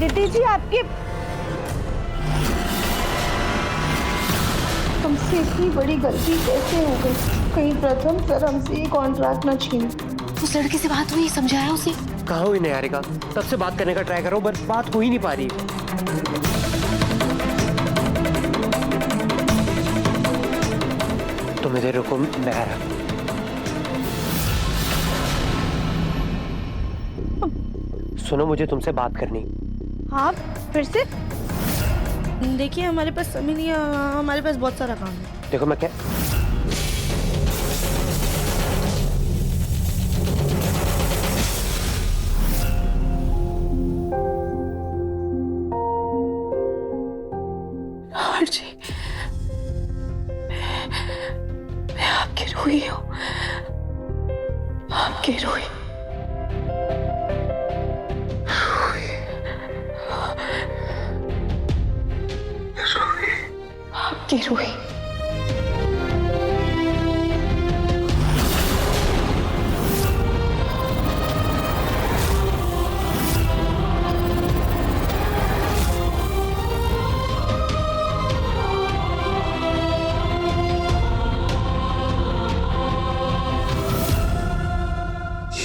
Kitty जी आपकी हमसे इतनी बड़ी गलती कैसे हो गई? कहीं प्रथम सर हमसे ये कॉन्ट्रैक्ट न छीन। उस लड़के से बात हुई, समझाया उसे? कहा हुई नहीं यारिका, तब से बात करने का ट्राई करो बस बात हो ही नहीं पा रही। तुम इधर रुको, मैं आ रहा। सुनो, मुझे तुमसे बात करनी। हाँ, फिर से? देखिए हमारे पास समय नहीं है, हमारे पास बहुत सारा काम है। देखो मैं क्या जी, मैं आपकी रूही हूँ, आपकी रूही। आपकी रूही।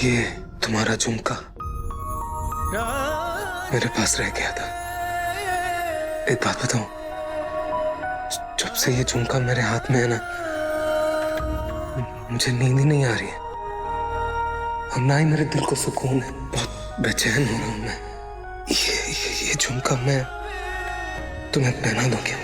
ये तुम्हारा झुमका मेरे पास रह गया था। एक बात बताऊं, जब से ये झुमका मेरे हाथ में है ना, मुझे नींद ही नहीं आ रही है और ना ही मेरे दिल को सुकून है। बहुत बेचैन हो रहा हूं मैं। ये झुमका मैं तुम्हें पहना दूं क्या?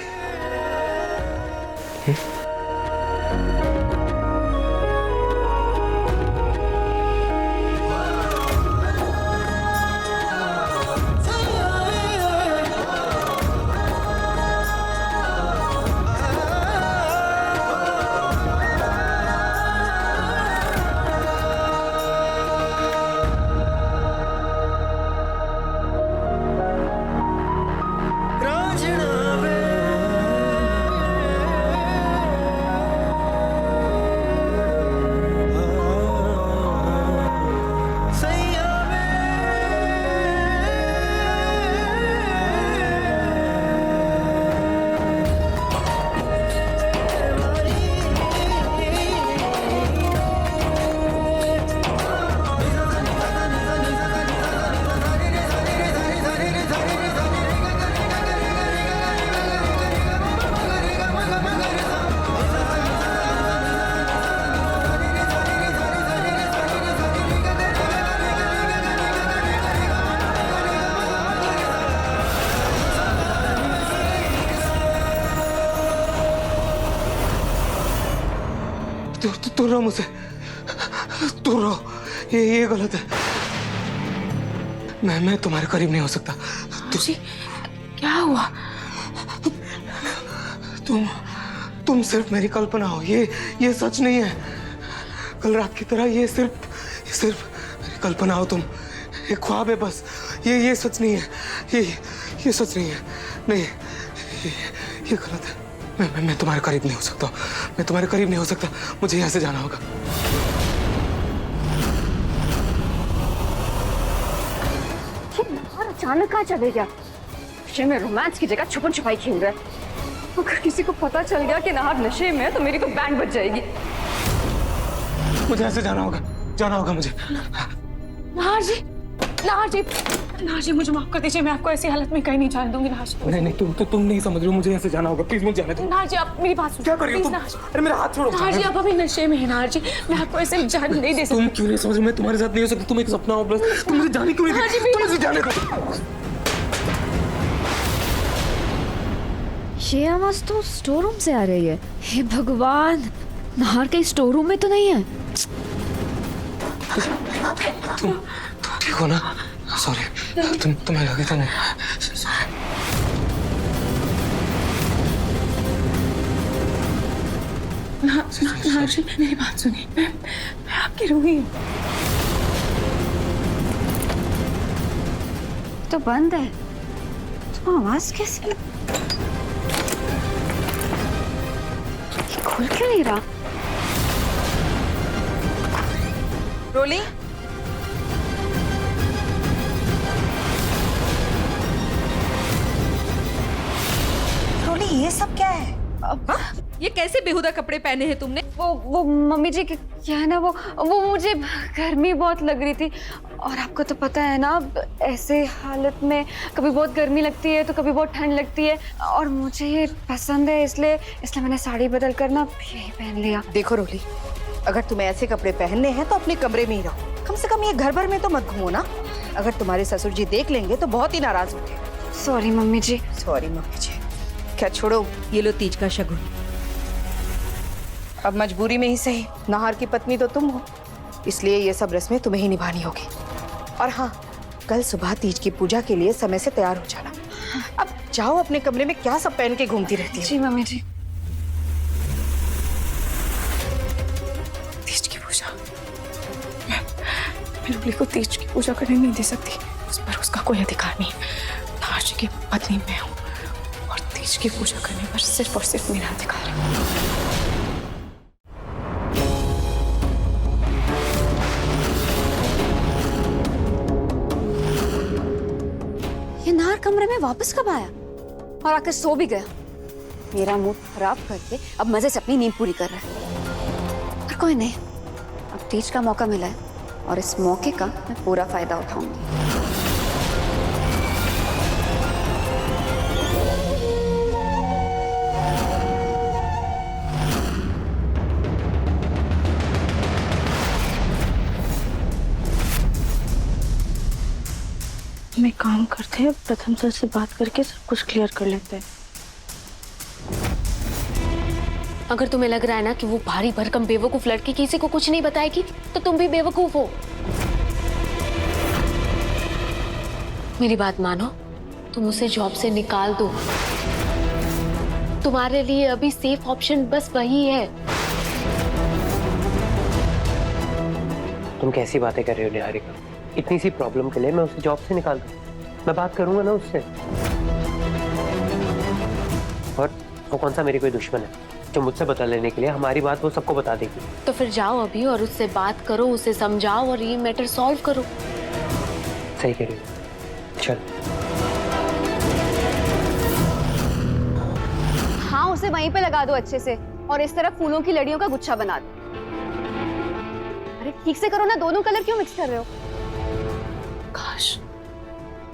दूर रहो मुझसे, दूर रहो। ये गलत है। मैं तुम्हारे करीब नहीं हो सकता। तुझे क्या हुआ? तुम सिर्फ मेरी कल्पना हो। ये सच नहीं है। कल रात की तरह ये सिर्फ मेरी कल्पना हो। तुम एक ख्वाब है बस। ये सच नहीं है। ये सच नहीं है। नहीं, ये गलत है। मैं तुम्हारे करीब नहीं हो सकता। मैं तुम्हारे करीब नहीं हो सकता। मुझे यहाँ से जाना होगा। और अचानक कहाँ चले गया? नशे में रोमांस की जगह छुपन छुपाई खेल रहा है। अगर किसी को पता चल गया कि नाहर नशे में है तो मेरी तो बैंड बज जाएगी। मुझे यहाँ से जाना होगा मुझे। नाहर जी, नाहर जी, नाहर जी, मुझे माफ कर दीजिए। मैं आपको ऐसी हालत में कहीं नहीं जाने दूंगी। नाहर जी, नहीं तुम नहीं समझ रहे हो। मुझे यहाँ से जाना होगा। प्लीज मुझे जाने दो। नाहर जी, आप मेरी बात सुनिए। क्या कर रही हो तुम? अरे मेरा हाथ छोड़ो। नाहर जी, आप अभी नशे में हैं। नाहर जी, मैं आपको ऐसे जाने नहीं दे सकती। तुम क्यों नहीं समझ रहे? मैं तुम्हारे साथ नहीं हो सकता। तुम एक सपना हो बस। तुम मुझे जाने क्यों नहीं दे? तुम मुझे जाने दो। ये आवाज तो स्टोर रूम से आ रही है। हे भगवान, नाहर कहीं स्टोर रूम में तो नहीं है? तुम ठीक हो ना? सॉरी, तुम्हें लगे था नहीं। नाहर जी, मेरी बात सुनिए। मैं आपकी रूही हूँ। तो बंद है तो आवाज कैसे? खुल क्यों नहीं रहा? रोलिंग। ये सब क्या है? ये कैसे बेहुदा कपड़े पहने हैं तुमने? वो मम्मी जी क्या है ना, वो मुझे गर्मी बहुत लग रही थी और आपको तो पता है ना, ऐसे हालत में कभी बहुत गर्मी लगती है तो कभी बहुत ठंड लगती है और मुझे ये पसंद है, इसलिए मैंने साड़ी बदल कर ना यही पहन लिया। देखो रोली, अगर तुम्हें ऐसे कपड़े पहनने हैं तो अपने कमरे में ही रहो, कम से कम ये घर भर में तो मत घूमो ना। अगर तुम्हारे ससुर जी देख लेंगे तो बहुत ही नाराज होंगे। सॉरी मम्मी जी। सॉरी मम्मी जी। क्या छोड़ो, ये लो तीज का शगुन। अब मजबूरी में ही सही, नाहर की पत्नी तो तुम हो, इसलिए ये सब रस्में तुम्हें ही निभानी होगी। और हाँ, कल सुबह तीज की पूजा के लिए समय से तैयार हो जाना। अब जाओ अपने कमरे में, क्या सब पहन के घूमती रहती है। जी मम्मी जी। तीज की पूजा, मैं रोली को तीज की पूजा करने नहीं दे सकती, उस पर उसका कोई अधिकार नहीं। नाहर जी की पत्नी मैं हूँ और तीज की पूजा करने पर सिर्फ और सिर्फ मेरा अधिकार है। ये नाहर कमरे में वापस कब आया और आकर सो भी गया? मेरा मूड खराब करके अब मजे से अपनी नींद पूरी कर रहा है। पर कोई नहीं, अब तीज का मौका मिला है और इस मौके का मैं पूरा फायदा उठाऊंगी। मैं काम करते हैं, प्रथम सर से बात करके सब कुछ क्लियर कर लेते हैं। अगर तुम्हें लग रहा है ना कि वो भारी भरकम बेवकूफ लड़की किसी को कुछ नहीं बताएगी, तो तुम भी बेवकूफ हो। मेरी बात मानो, तुम उसे जॉब से निकाल दो। तुम्हारे लिए अभी सेफ ऑप्शन बस वही है। तुम कैसी बातें कर रहे हो निहारिका? इतनी सी प्रॉब्लम के लिए मैं उसे जॉब से निकाल दूं? मैं बात करूंगा ना उससे। और वो कौन सा मेरी कोई दुश्मन है जो मुझसे बता लेने के लिए हमारी बात वो सबको बता देगी? तो फिर जाओ अभी और उससे बात करो, उसे समझाओ और ये मैटर सॉल्व करो। सही कह रही हो, चल। हाँ, उसे वहीं पे लगा दो अच्छे से और इस तरफ फूलों की लड़ियों का गुच्छा बना दो। अरे ठीक से करो ना, दोनों कलर क्यों मिक्स कर रहे हो? काश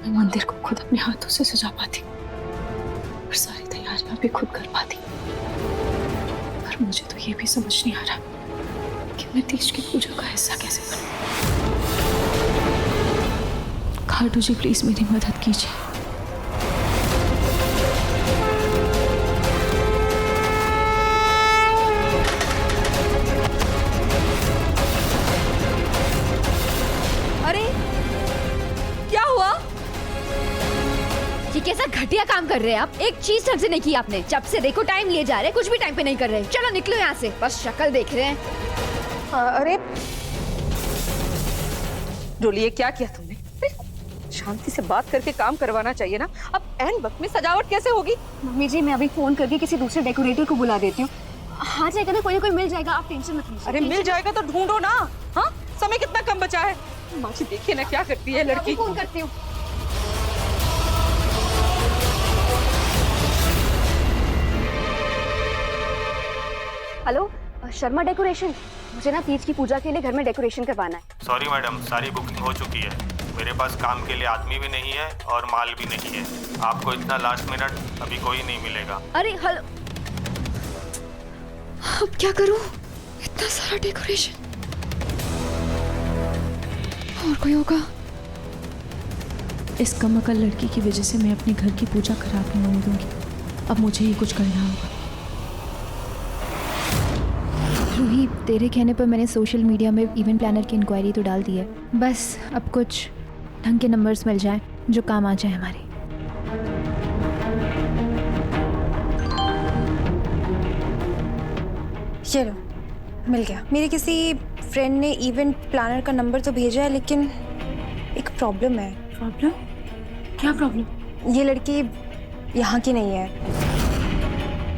मैं मंदिर को खुद अपने हाथों से सजा पाती और सारी तैयारियां भी खुद कर पाती, पर मुझे तो ये भी समझ नहीं आ रहा कि मैं तीज की पूजा का हिस्सा कैसे बनूं। खाटू जी प्लीज मेरी मदद कीजिए। ये कैसा घटिया काम कर रहे हैं आप? एक चीज ढंग से नहीं की आपने। जब से देखो टाइम लिए जा रहे हैं, कुछ भी टाइम पे नहीं कर रहे। चलो निकलो यहाँ से, बस शक्ल देख रहे हैं। अरे रोली, ये क्या किया तुमने? शांति से बात करके काम करवाना चाहिए ना। अब एन वक्त में सजावट कैसे होगी? मम्मी जी, मैं अभी फोन करके किसी दूसरे डेकोरेटर को बुला देती हूँ। हाँ जाएगा ना, कोई मिल जाएगा, आप टेंशन मत लीजिए। अरे मिल जाएगा तो ढूंढो ना। हाँ, समय कितना कम बचा है। माँ जी देखिए ना क्या करती है लड़की। फोन करती हूँ। हेलो, शर्मा डेकोरेशन, मुझे ना तीज की पूजा के लिए घर में डेकोरेशन करवाना है। सॉरी मैडम, सारी बुकिंग हो चुकी है। मेरे पास काम के लिए आदमी भी नहीं है और माल भी नहीं है। आपको इतना लास्ट मिनट अभी कोई नहीं मिलेगा। अरे हेलो, अब क्या करूं? इतना सारा डेकोरेशन। और कोई होगा? इस कमअकल लड़की की वजह से मैं अपने घर की पूजा खराब नहीं होने दूंगी। अब मुझे ही कुछ करना होगा। रूही, तेरे कहने पर मैंने सोशल मीडिया में इवेंट प्लानर की इंक्वायरी तो डाल दी है। बस अब कुछ ढंग के नंबर्स मिल जाएं जो काम आ जाए हमारे। चलो, मिल गया। मेरे किसी फ्रेंड ने इवेंट प्लानर का नंबर तो भेजा है, लेकिन एक प्रॉब्लम है। प्रॉब्लम? क्या प्रॉब्लम? ये लड़की यहाँ की नहीं है,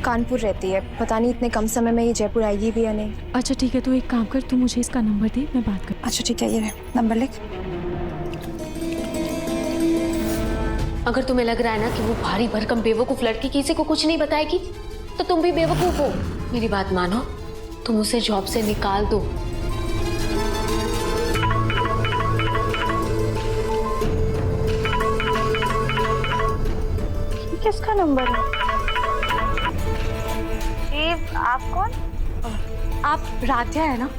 कानपुर रहती है। पता नहीं इतने कम समय में ये जयपुर आएगी भी या नहीं। अच्छा ठीक है, तो एक काम कर, तू मुझे इसका नंबर दे, मैं बात कर। अच्छा ठीक है, ये नंबर लिख। अगर तुम्हें लग रहा है ना कि वो भारी भरकम बेवकूफ लड़की किसी को कुछ नहीं बताएगी, तो तुम भी बेवकूफ हो। मेरी बात मानो, तुम उसे जॉब से निकाल दो। किसका नंबर है? आप कौन? आप राध्या है ना?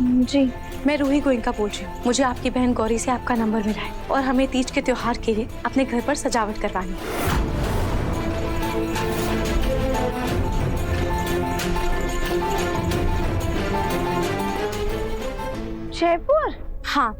जी। मैं रूही गोइंका बोल रही हूँ। मुझे आपकी बहन गौरी से आपका नंबर मिला है और हमें तीज के त्योहार के लिए अपने घर पर सजावट करवानी है। जयपुर? हाँ,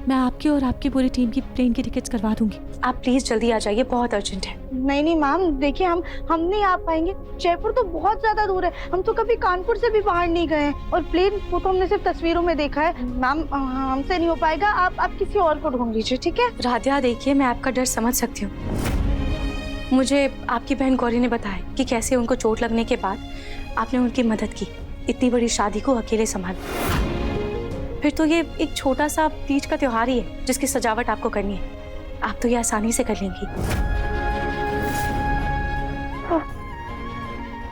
मैं आपकी और आपकी पूरी टीम की प्लेन की टिकट्स करवा दूंगी। आप प्लीज जल्दी आ जाइए, बहुत अर्जेंट है। नहीं मैम, देखिए हम नहीं आ पाएंगे। जयपुर तो बहुत ज्यादा दूर है, हम तो कभी कानपुर से भी बाहर नहीं गए हैं और प्लेन को तो हमने सिर्फ तस्वीरों में देखा है। मैम हमसे नहीं हो पाएगा, आप किसी और को ढूंढ लीजिए, ठीक है? राध्या देखिए, मैं आपका डर समझ सकती हूँ। मुझे आपकी बहन गौरी ने बताया कि कैसे उनको चोट लगने के बाद आपने उनकी मदद की, इतनी बड़ी शादी को अकेले संभाला। फिर तो ये एक छोटा सा तीज का त्योहार ही है जिसकी सजावट आपको करनी है। आप तो ये आसानी से कर लेंगी।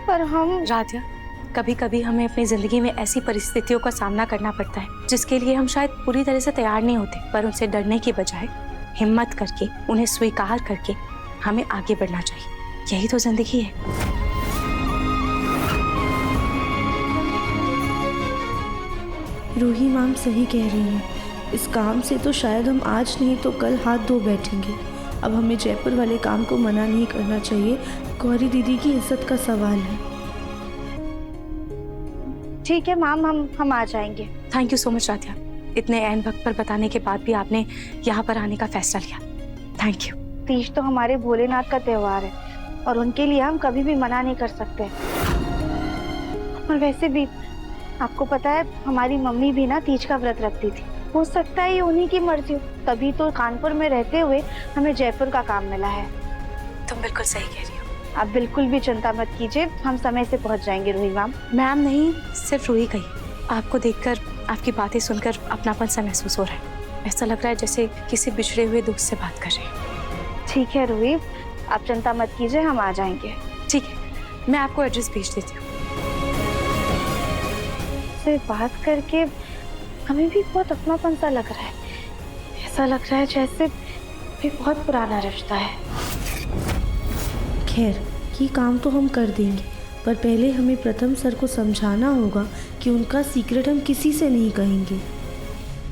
पर हम राध्या, कभी कभी हमें अपनी जिंदगी में ऐसी परिस्थितियों का सामना करना पड़ता है जिसके लिए हम शायद पूरी तरह से तैयार नहीं होते, पर उनसे डरने की बजाय हिम्मत करके उन्हें स्वीकार करके हमें आगे बढ़ना चाहिए। यही तो जिंदगी है। रूही मैम सही कह रही हैं। इस काम से तो शायद हम आज नहीं तो कल हाथ धो बैठेंगे। अब हमें जयपुर वाले काम को मना नहीं करना चाहिए। गौरी दीदी की इज्जत का सवाल है। ठीक है मैम, हम आ जाएंगे। Thank you so much Radhya, इतने ऐन वक्त पर बताने के बाद भी आपने यहाँ पर आने का फैसला लिया। Thank you. तीज तो हमारे भोलेनाथ का त्योहार है और उनके लिए हम कभी भी मना नहीं कर सकते। और वैसे भी आपको पता है, हमारी मम्मी भी ना तीज का व्रत रखती थी। हो सकता है ये उन्हीं की मर्जी हो, तभी तो कानपुर में रहते हुए हमें जयपुर का काम मिला है। तुम बिल्कुल सही कह रही हो। आप बिल्कुल भी चिंता मत कीजिए, हम समय से पहुंच जाएंगे। रूही मैम? मैम नहीं, सिर्फ रूही कही। आपको देखकर, आपकी बातें सुनकर अपनापन सा महसूस हो रहा है। ऐसा लग रहा है जैसे किसी बिछड़े हुए दोस्त से बात कर रहे हैं। ठीक है रूही, आप चिंता मत कीजिए, हम आ जाएंगे। ठीक है, मैं आपको एड्रेस भेज देती हूँ। से बात करके हमें भी बहुत अपनापन सा लग रहा है। ऐसा लग रहा है जैसे भी बहुत पुराना रिश्ता है। खैर, ये काम तो हम कर देंगे, पर पहले हमें प्रथम सर को समझाना होगा कि उनका सीक्रेट हम किसी से नहीं कहेंगे।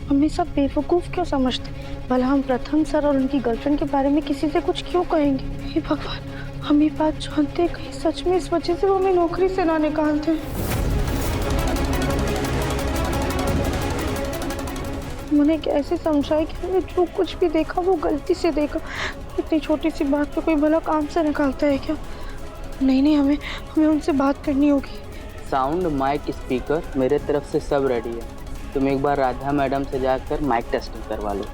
हमें सब बेवकूफ़ क्यों समझते? भला हम प्रथम सर और उनकी गर्लफ्रेंड के बारे में किसी से कुछ क्यों कहेंगे? हे भगवान, हम ये बात जानते कहीं सच में इस वजह से वो हमें नौकरी से ना निकालते। मैंने कैसे समझाया कि मैंने जो कुछ भी देखा वो गलती से देखा। इतनी छोटी सी बात पे कोई भला काम से निकालता है क्या? नहीं, हमें उनसे बात करनी होगी। साउंड, माइक, स्पीकर मेरे तरफ से सब रेडी है। तुम एक बार राधा मैडम से जाकर माइक टेस्टिंग करवा लो।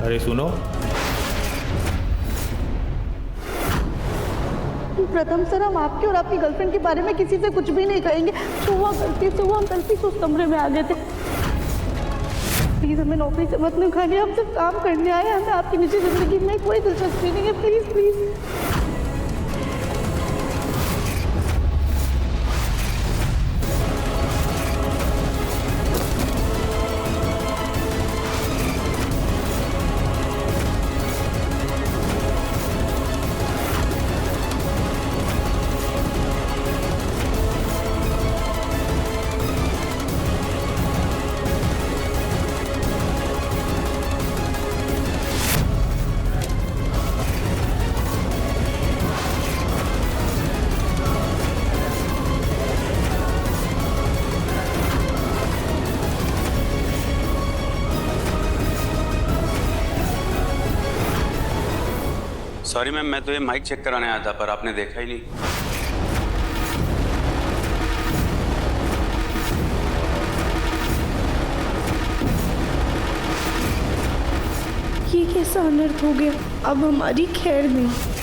अरे सुनो, प्रथम सर, हम आपके और आपकी गर्लफ्रेंड के बारे में किसी से कुछ भी नहीं कहेंगे। जो हुआ गलती से हुआ, हम गलती से उस कमरे में आ गए थे। प्लीज हमें नौकरी से मत निकालिए, हम सिर्फ काम करने आए हैं। हमें आपकी निजी जिंदगी में कोई दिलचस्पी नहीं है। Please please. सॉरी मैम, मैं तो ये माइक चेक कराने आया था, पर आपने देखा ही नहीं। ये कैसा अनर्थ हो गया? अब हमारी खैर नहीं।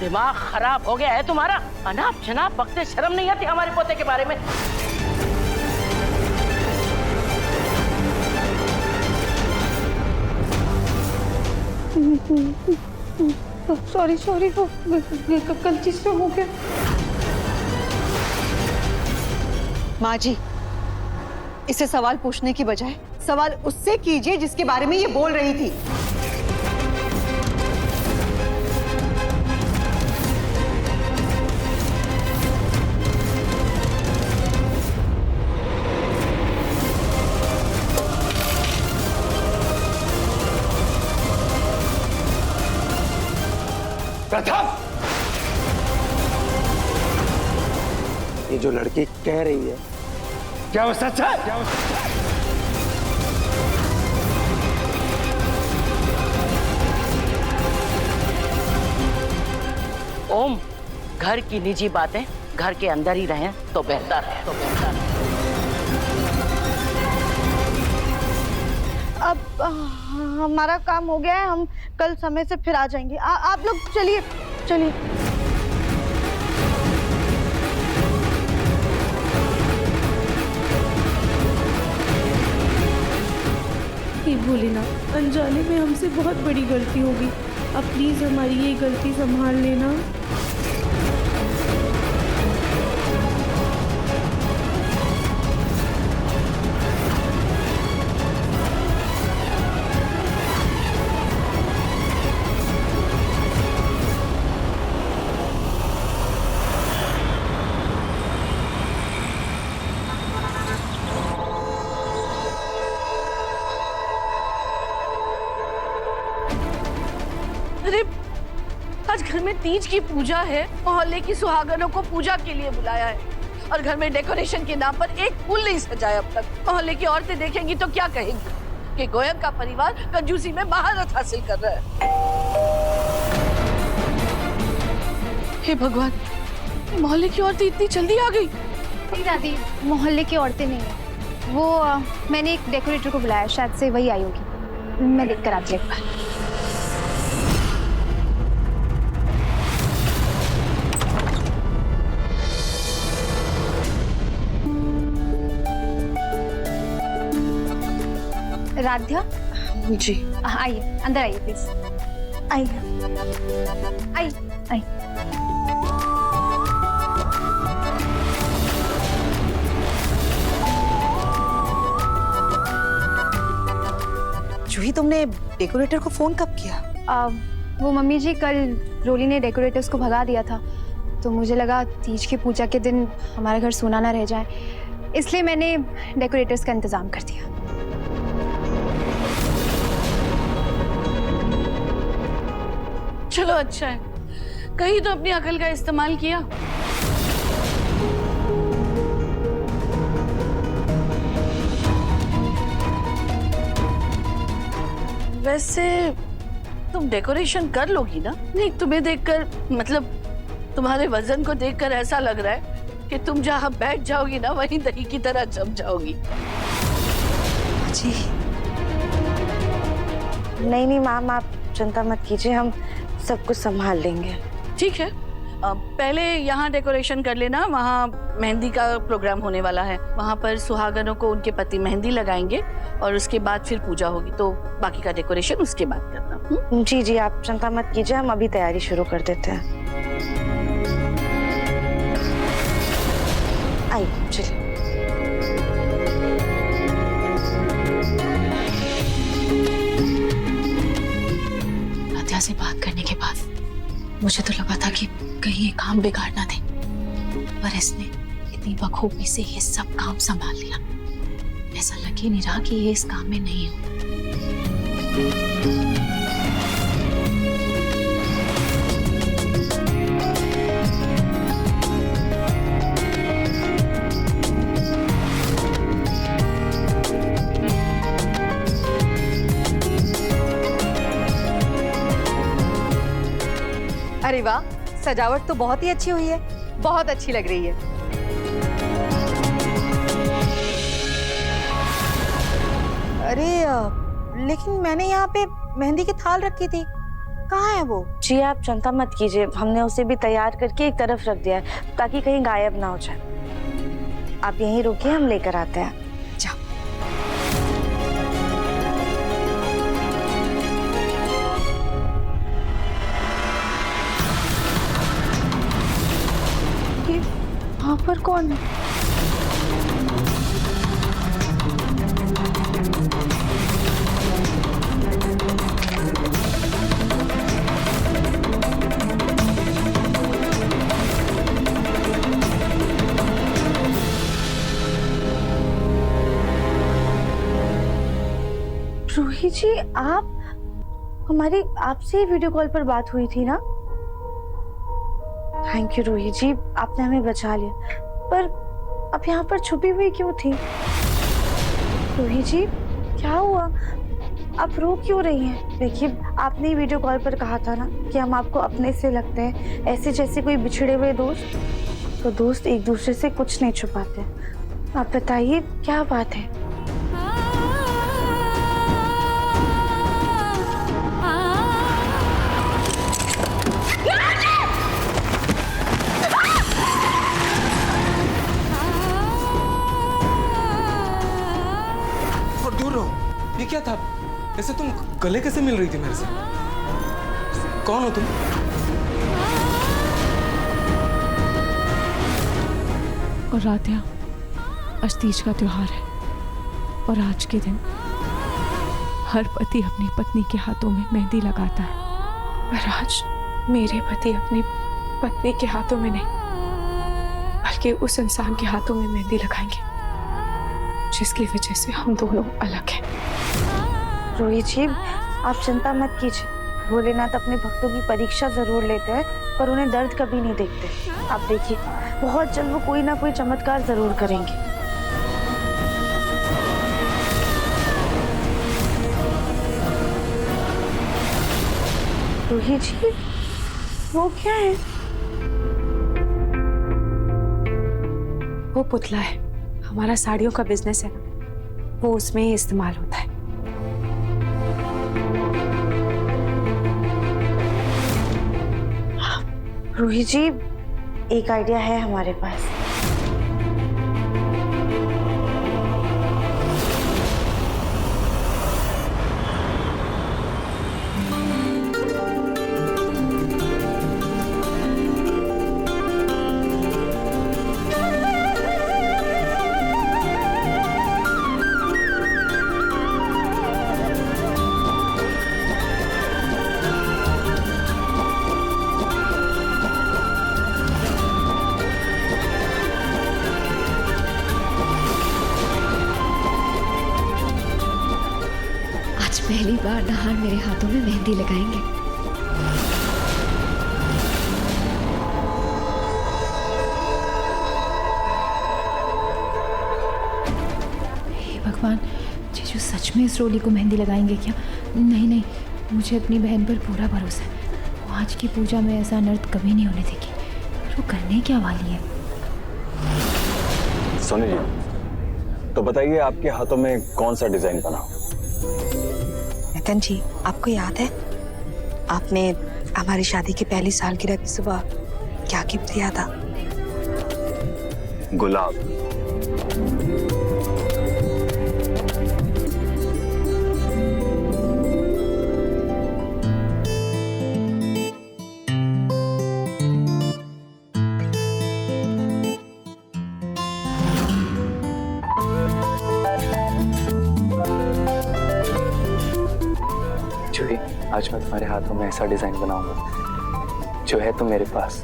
दिमाग खराब हो गया है तुम्हारा? अनाप शनाप बकते शर्म नहीं आती हमारे पोते के बारे में? सॉरी सॉरी, वो गलती से हो गया। माँ जी, इसे सवाल पूछने की बजाय सवाल उससे कीजिए जिसके बारे में ये बोल रही थी। प्रथम, ये जो लड़की कह रही है क्या वो सच है? क्या वो सच है? ओम, घर की निजी बातें घर के अंदर ही रहें तो बेहतर है। अब हमारा काम हो गया है, हम कल समय से फिर आ जाएंगे। आप लोग चलिए चलिए। हे भोलेनाथ, अनजाने में हमसे बहुत बड़ी गलती होगी। अब प्लीज हमारी ये गलती संभाल लेना। अरे आज घर में तीज की पूजा है, मोहल्ले की सुहागनों को पूजा के लिए बुलाया है और घर में डेकोरेशन के नाम पर एक फूल नहीं सजाया अब तक। मोहल्ले की औरतें देखेंगी तो क्या कहेंगी कि गोयल का परिवार कंजूसी में महारत हासिल कर रहा है। हे भगवान, मोहल्ले की औरतें इतनी जल्दी आ गई? नहीं दादी, मोहल्ले की औरतें नहीं है वो। मैंने एक डेकोरेटर को बुलाया, शायद से वही आई होगी। मैं देख कर आती हूँ एक बार। राध्या जी, आइए, अंदर आइए प्लीज। आइए आइए आइए। जूही, तुमने डेकोरेटर को फोन कब किया? वो मम्मी जी, कल रोली ने डेकोरेटर्स को भगा दिया था, तो मुझे लगा तीज की पूजा के दिन हमारे घर सोना ना रह जाए, इसलिए मैंने डेकोरेटर्स का इंतजाम कर दिया। चलो अच्छा है, कहीं तो अपनी अकल का इस्तेमाल किया। वैसे तुम डेकोरेशन कर लोगी ना? नहीं, तुम्हें देखकर, मतलब तुम्हारे वजन को देखकर ऐसा लग रहा है कि तुम जहाँ बैठ जाओगी ना वहीं दही की तरह जम जाओगी। जी नहीं नहीं मैम, आप चिंता मत कीजिए, हम सब कुछ संभाल लेंगे। ठीक है, पहले यहाँ डेकोरेशन कर लेना, वहाँ मेहंदी का प्रोग्राम होने वाला है, वहाँ पर सुहागनों को उनके पति मेहंदी लगाएंगे और उसके बाद फिर पूजा होगी, तो बाकी का डेकोरेशन उसके बाद करना। जी जी, आप चिंता मत कीजिए, हम अभी तैयारी शुरू कर देते हैं। आइए चलिए। राध्या से बात करने के बाद मुझे तो लगा था कि कहीं ये काम बिगाड़ ना दे, पर इसने इतनी बखूबी से ये सब काम संभाल लिया, ऐसा लग ही नहीं रहा कि ये इस काम में नहीं हो। अरे वाह, सजावट तो बहुत ही अच्छी हुई है, बहुत अच्छी लग रही है। अरे लेकिन मैंने यहाँ पे मेहंदी की थाल रखी थी, कहाँ है वो? जी आप चिंता मत कीजिए, हमने उसे भी तैयार करके एक तरफ रख दिया है ताकि कहीं गायब ना हो जाए। आप यहीं रुकिए, हम लेकर आते हैं। जाओ। ये वहाँ पर कौन है? रूही जी, आप हमारी आपसे ही वीडियो कॉल पर बात हुई थी ना? थैंक यू रूही जी, आपने हमें बचा लिया। पर आप यहाँ पर छुपी हुई क्यों थी? रूही जी, क्या हुआ? आप रो क्यों रही हैं? देखिए, आपने ही वीडियो कॉल पर कहा था ना कि हम आपको अपने से लगते हैं, ऐसे जैसे कोई बिछड़े हुए दोस्त। तो दोस्त एक दूसरे से कुछ नहीं छुपाते। आप बताइए क्या बात है? ये क्या था? ऐसे तुम गले कैसे मिल रही थी मेरे से? कौन हो तुम? और राध्या, आज तीज का त्योहार है और आज के दिन हर पति अपनी पत्नी के हाथों में मेहंदी लगाता है, और आज मेरे पति अपनी पत्नी के हाथों में नहीं बल्कि उस इंसान के हाथों में मेहंदी लगाएंगे जिसकी वजह से हम दोनों अलग हैं। रोहित जी, आप चिंता मत कीजिए। भोलेनाथ अपने भक्तों की परीक्षा जरूर लेते हैं पर उन्हें दर्द कभी नहीं देखते। आप देखिए, बहुत जल्द वो कोई ना कोई चमत्कार जरूर करेंगे। रोहित जी, वो क्या है? वो पुतला है, हमारा साड़ियों का बिजनेस है ना, वो उसमें ही इस्तेमाल होता है। रूही जी, एक आइडिया है हमारे पास। पहली बार नहार मेरे हाथों में मेहंदी लगाएंगे। हे भगवान, जीजू सच में इस रोली को मेहंदी लगाएंगे क्या? नहीं नहीं, मुझे अपनी बहन पर पूरा भरोसा है। वो आज की पूजा में ऐसा अनर्थ कभी नहीं होने देगी। पर वो करने क्या वाली है? सोनी जी, तो बताइए आपके हाथों में कौन सा डिजाइन बना? नितिन जी, आपको याद है आपने हमारी शादी की पहली सालगिरह की सुबह क्या गिफ्ट दिया था? गुलाब। आज मैं तुम्हारे हाथों में ऐसा डिजाइन बनाऊंगा जो है तो मेरे पास,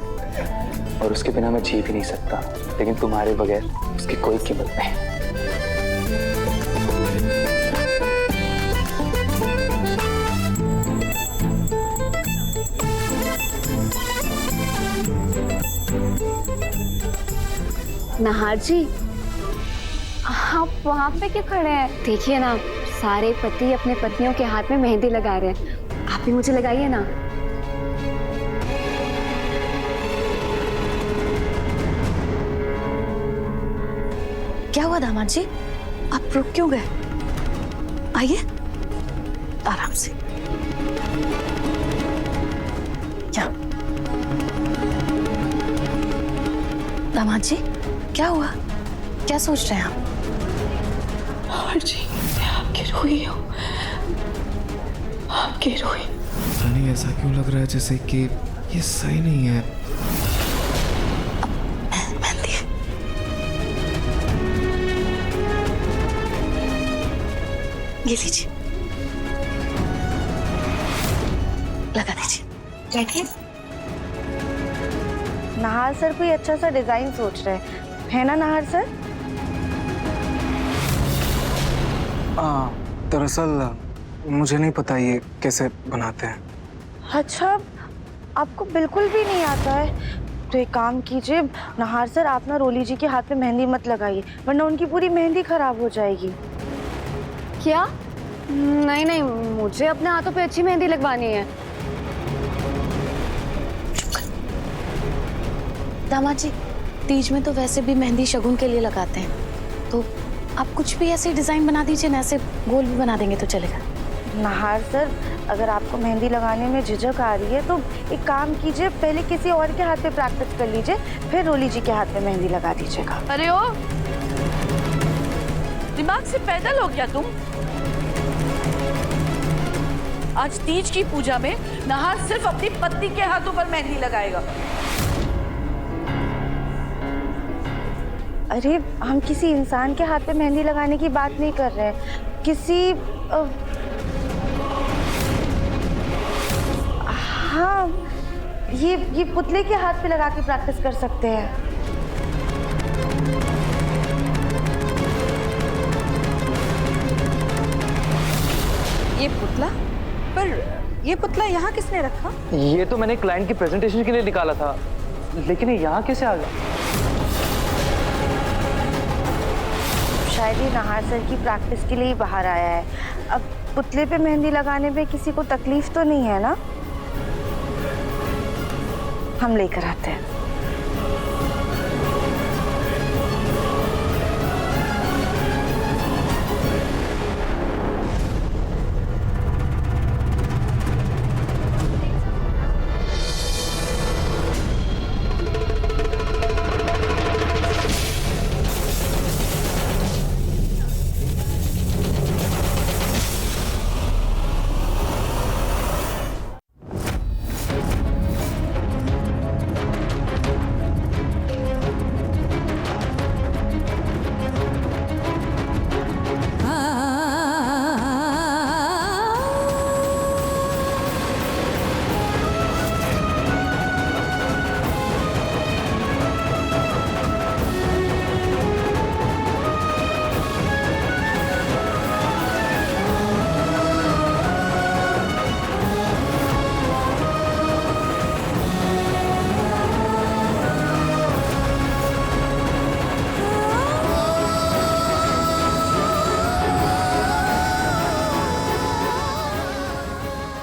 और उसके बिना मैं जी भी नहीं सकता, लेकिन तुम्हारे बगैर उसकी कोई कीमत नहीं। नाहर जी, आप वहाँ पे क्यों खड़े हैं? देखिए ना, सारे पति अपने पत्नियों के हाथ में मेहंदी लगा रहे हैं। आप भी मुझे लगाइए ना। क्या हुआ दामाद जी, आप रुक क्यों गए? आइए आराम से। दामाद जी, क्या हुआ? क्या सोच रहे हैं आप? और जी, मैं आपकी रूही हूँ, आपकी रूही। पता नहीं ऐसा क्यों लग रहा है जैसे कि ये सही नहीं है। मेहंदी। ये लीजिए, लगा दीजिए। देखिए, नाहर सर कोई अच्छा सा डिजाइन सोच रहे हैं, है ना नाहर सर? दरअसल मुझे नहीं पता ये कैसे बनाते हैं। अच्छा, आपको बिल्कुल भी नहीं आता है? तो एक काम कीजिए नाहर सर, आप ना रोली जी के हाथ पे मेहंदी मत लगाइए, वरना उनकी पूरी मेहंदी खराब हो जाएगी। क्या? नहीं नहीं, मुझे अपने हाथों पे अच्छी मेहंदी लगवानी है। दामाद जी, तीज में तो वैसे भी मेहंदी शगुन के लिए लगाते हैं, तो आप कुछ भी ऐसे डिजाइन बना दीजिए ना, ऐसे गोल भी बना देंगे तो चलेगा। नाहर सर, अगर आपको मेहंदी लगाने में झिझक आ रही है तो एक काम कीजिए, पहले किसी और के हाथ पे प्रैक्टिस कर लीजिए, फिर रोली जी के हाथ पे मेहंदी लगा दीजिएगा। अरे ओ, दिमाग से पैदल हो गया तुम? आज तीज की पूजा में नाहर सिर्फ अपनी पत्नी के हाथों पर मेहंदी लगाएगा। अरे, हम किसी इंसान के हाथ पे मेहंदी लगाने की बात नहीं कर रहे हैं, किसी हाँ, ये पुतले के हाथ पे लगा के प्रैक्टिस कर सकते हैं। ये पुतला? पर ये पुतला यहाँ किसने रखा? ये तो मैंने क्लाइंट की प्रेजेंटेशन के लिए निकाला था, लेकिन ये यहाँ कैसे आ गया? शायद ही नाहर सर की प्रैक्टिस के लिए ही बाहर आया है। अब पुतले पे मेहंदी लगाने पे किसी को तकलीफ तो नहीं है ना? हम लेकर आते हैं।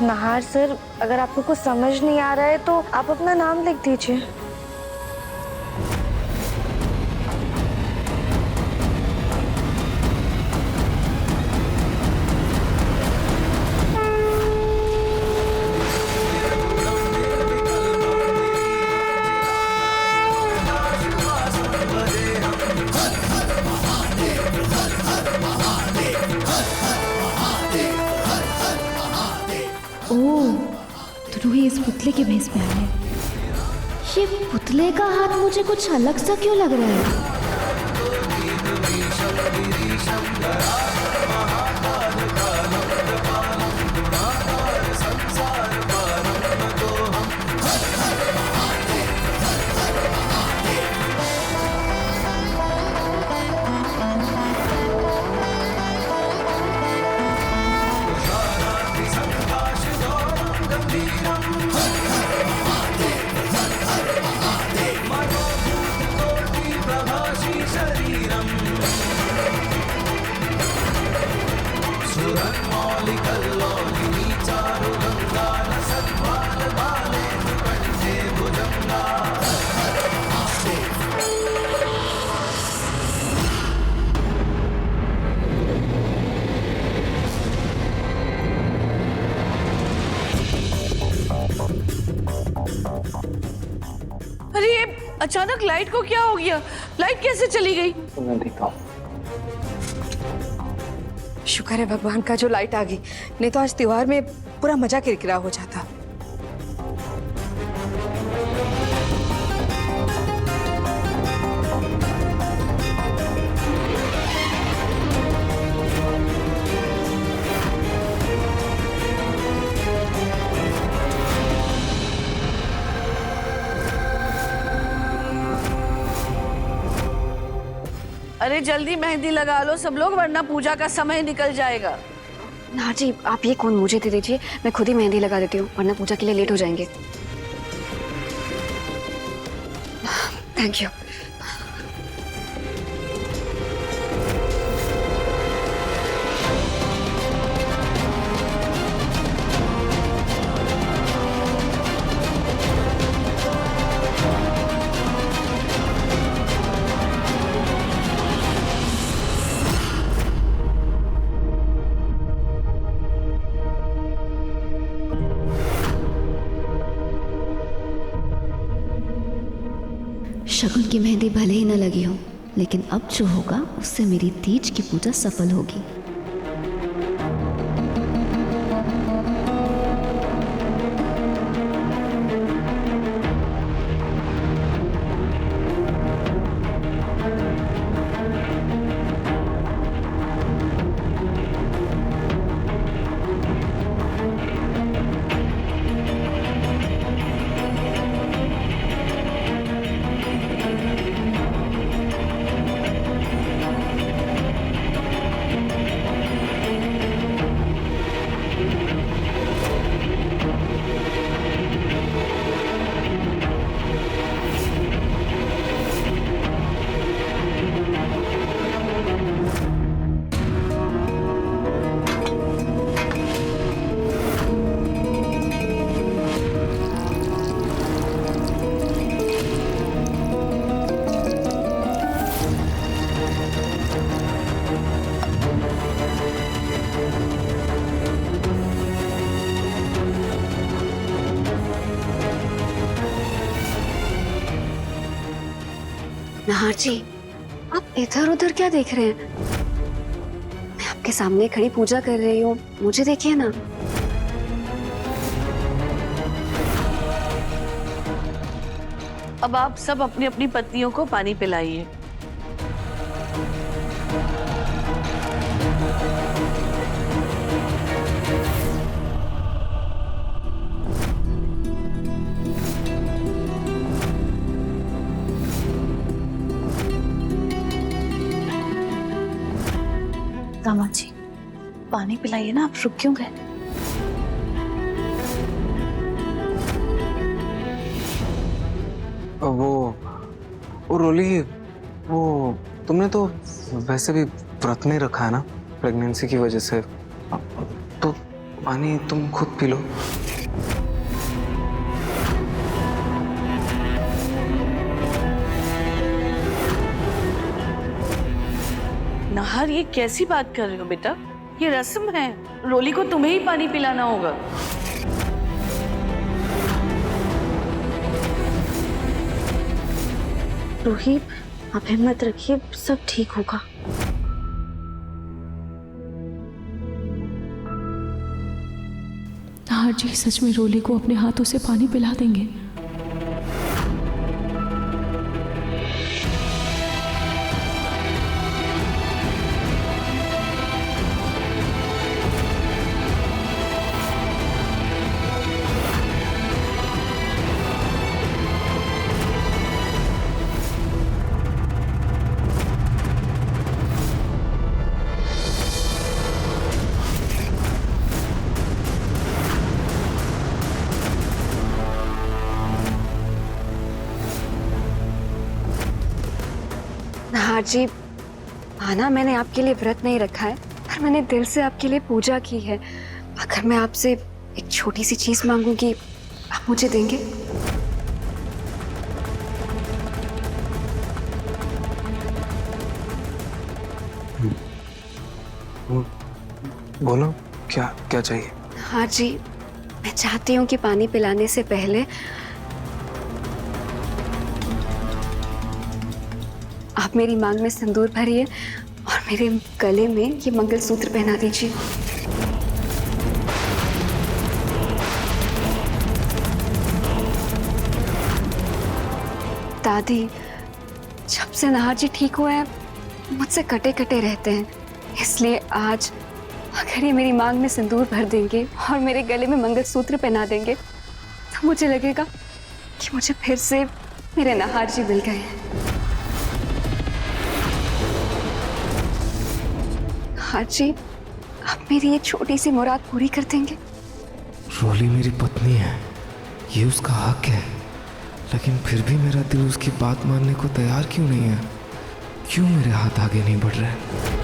नाहर सर, अगर आपको कुछ समझ नहीं आ रहा है तो आप अपना नाम लिख दीजिए। रूही इस पुतले के भेस में आ है। ये पुतले का हाथ मुझे कुछ अलग सा क्यों लग रहा है? अरे अचानक लाइट को क्या हो गया? लाइट कैसे चली गई? तो मैं देखता हूँ। शुक्र है भगवान का जो लाइट आ गई, नहीं तो आज त्योहार में पूरा मजा किरकिरा हो जाता। अरे जल्दी मेहंदी लगा लो सब लोग, वरना पूजा का समय निकल जाएगा। ना जी, आप ये कौन, मुझे दे दीजिए, मैं खुद ही मेहंदी लगा देती हूँ, वरना पूजा के लिए लेट हो जाएंगे। Thank you. शगुन की मेहंदी भले ही न लगी हो, लेकिन अब जो होगा उससे मेरी तीज की पूजा सफल होगी। नाहर जी, आप इधर उधर क्या देख रहे हैं? मैं आपके सामने खड़ी पूजा कर रही हूँ, मुझे देखिए ना। अब आप सब अपनी अपनी पत्नियों को पानी पिलाइए। दामाद जी, पानी पिलाइए ना, आप रुक क्यों गए? वो रोली, वो तुमने तो वैसे भी व्रत नहीं रखा है ना प्रेगनेंसी की वजह से, तो पानी तुम खुद पी लो। नाहर, ये कैसी बात कर रहे हो बेटा? ये रस्म है, रोली को तुम्हें ही पानी पिलाना होगा। रूही, आप हिम्मत रखिए, सब ठीक होगा। नाहर जी सच में रोली को अपने हाथों से पानी पिला देंगे? नाहर जी, आना मैंने आपके लिए व्रत नहीं रखा है, पर मैंने दिल से आपके लिए पूजा की है। अगर मैं आपसे एक छोटी सी चीज मांगूंगी, आप मुझे देंगे? बोलो, क्या क्या चाहिए? हाँ जी, मैं चाहती हूँ कि पानी पिलाने से पहले आप मेरी मांग में सिंदूर भरिए और मेरे गले में ये मंगलसूत्र पहना दीजिए। दादी, जब से नाहर जी ठीक हुए हैं मुझसे कटे कटे रहते हैं, इसलिए आज अगर ये मेरी मांग में सिंदूर भर देंगे और मेरे गले में मंगलसूत्र पहना देंगे तो मुझे लगेगा कि मुझे फिर से मेरे नाहर जी मिल गए हैं। नाहर जी, आप मेरी ये छोटी सी मुराद पूरी कर देंगे? रोली मेरी पत्नी है, ये उसका हक है, लेकिन फिर भी मेरा दिल उसकी बात मानने को तैयार क्यों नहीं है? क्यों मेरे हाथ आगे नहीं बढ़ रहे?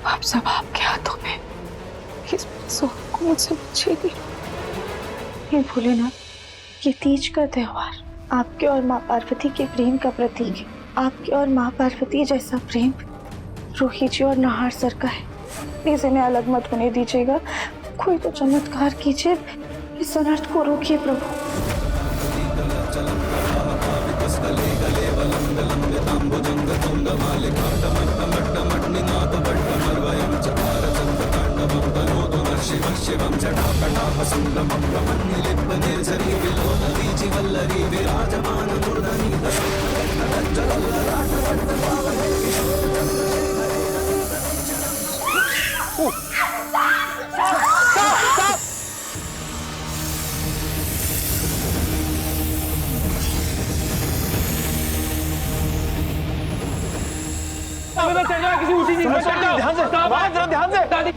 आप सब आपके हाथों में, प्लीज सोहम को मुझसे बचाइए। ये भूले ना, ये तीज का त्योहार आपके और माँ पार्वती के प्रेम का प्रतीक है। आपके और माँ पार्वती जैसा प्रेम रोही जी और नाहर सर का है। प्लीज इन्हें अलग मत होने दीजिएगा, कोई तो चमत्कार कीजिए, इस अनर्थ को रोकिए प्रभु। किसी ऊंची चीज में चढ़ जाओ। ध्यान से दादी।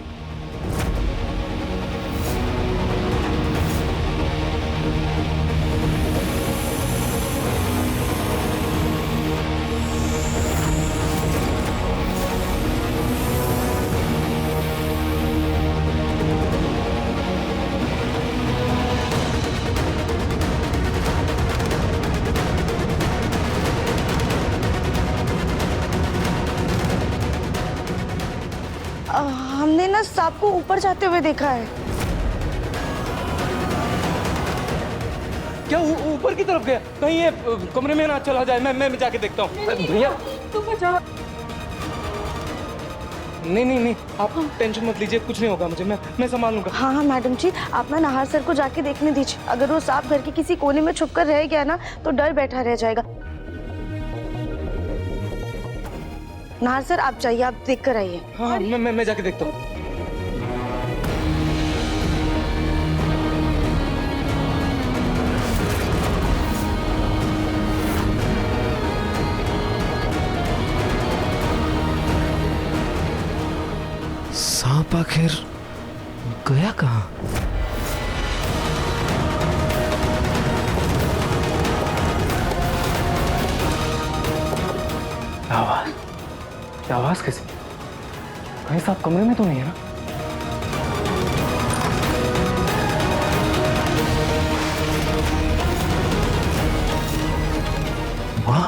हमने ना सांप को ऊपर जाते हुए देखा है। क्या ऊपर की तरफ गया? कहीं ये कमरे में ना चला जाए। मैं जाके देखता हूँ। भैया नहीं, आप टेंशन मत लीजिए, कुछ नहीं होगा मुझे, मैं संभाल लूंगा। हाँ मैडम जी, आप ना नाहर सर को जाके देखने दीजिए। अगर वो सांप घर के किसी कोने में छुपकर रह गया ना तो डर बैठा रह जाएगा। नाहर सर आप जाइए, आप देख कर आइए। हाँ मैं जाके देखता हूँ। सांप आखिर गया कहाँ? आवाज कैसे? कहीं सांप कमरे में तो नहीं है ना? वाह,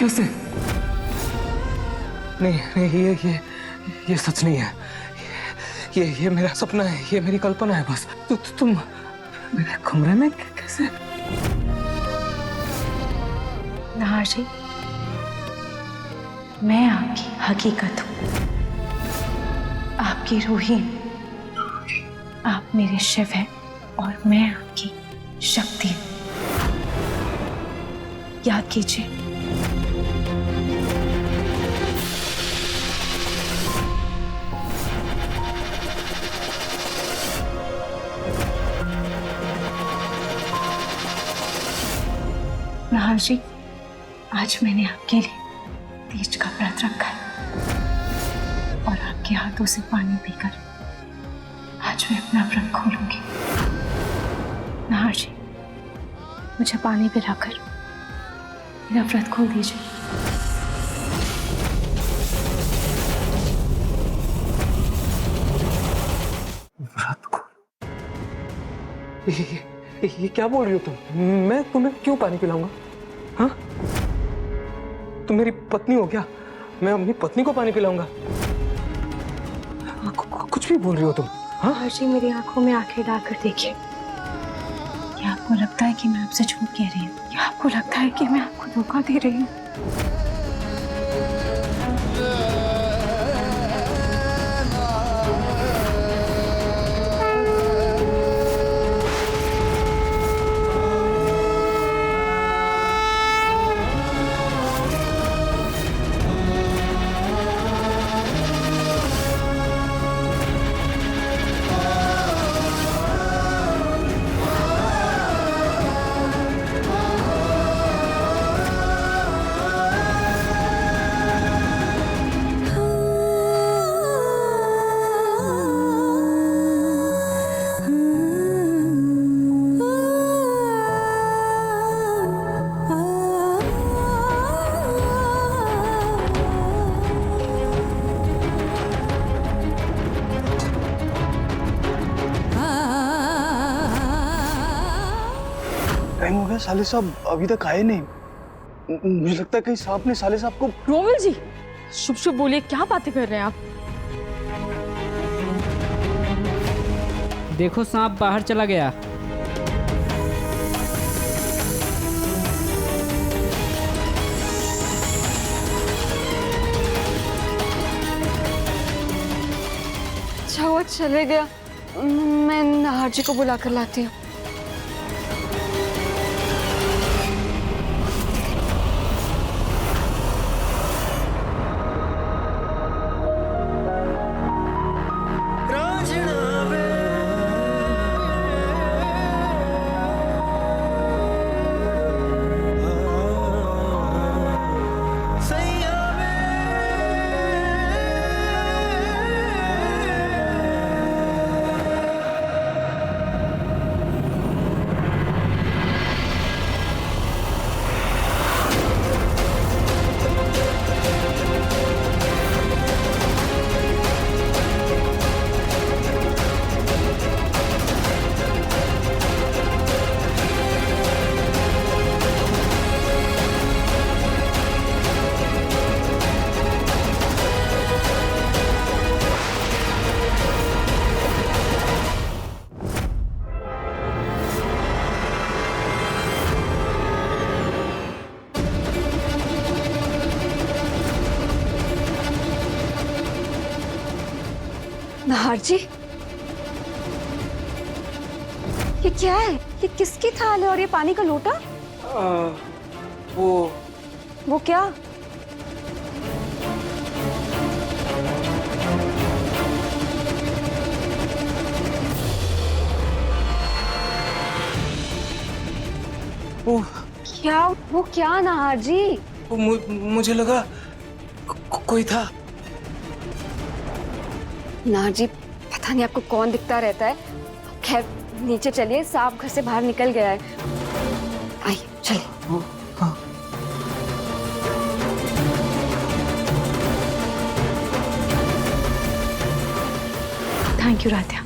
कैसे? नहीं नहीं, ये सच नहीं है। ये मेरा सपना है, ये मेरी कल्पना है बस। तुम मेरे कमरे में कैसे? नाहर जी, मैं आपकी हकीकत हूँ, आपकी रूही। आप मेरे शिव हैं और मैं आपकी शक्ति हूँ। याद कीजिए। नाहर जी, आज मैंने आपके लिए तीज का व्रत रखा है और आपके हाथों से पानी पीकर आज मैं अपना व्रत खोलूंगी। नाहर जी, मुझे पानी पिलाकर मेरा व्रत खोल दीजिए। व्रत खोल? ये क्या बोल रही हो तुम? मैं तुम्हें क्यों पानी पिलाऊंगा? हाँ, तुम मेरी पत्नी हो क्या? मैं अपनी पत्नी को पानी पिलाऊंगा? कुछ भी बोल रही हो तुम। हाँ नाहर जी, मेरी आंखों में आंखें डालकर देखिए। क्या आपको लगता है कि मैं आपसे झूठ कह रही हूँ? क्या आपको लगता है कि मैं आपको धोखा दे रही हूँ? टाइम हो गया, साले साहब अभी तक आए नहीं। मुझे लगता है कहीं सांप ने साले साहब को। रोमिल जी, शुभ शुभ बोलिए, क्या बातें कर रहे हैं आप? देखो सांप बाहर चला गया। अच्छा वो चले गया। मैं नाहर जी को बुला कर लाती हूँ। नाहर जी, ये क्या है? ये किसकी थाल है और ये पानी का लोटा? वो क्या? वो क्या नाहर जी? मुझे लगा कोई था। नाहर जी, पता नहीं आपको कौन दिखता रहता है। खैर नीचे चलिए, सांप घर से बाहर निकल गया है। आइए चलिए। हाँ। थैंक यू राध्या,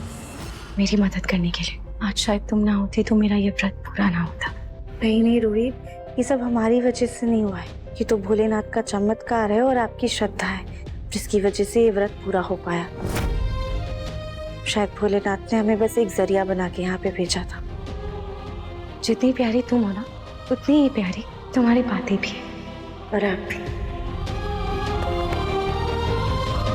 मेरी मदद करने के लिए। आज शायद तुम ना होती तो मेरा ये व्रत पूरा ना होता। नहीं नहीं रोहित, ये सब हमारी वजह से नहीं हुआ है। ये तो भोलेनाथ का चमत्कार है और आपकी श्रद्धा है जिसकी वजह से ये व्रत पूरा हो पाया। शायद भोलेनाथ ने हमें बस एक जरिया बना के यहाँ पे भेजा था। जितनी प्यारी तुम हो ना, उतनी ही प्यारी तुम्हारी बातें भी है। और आप भी।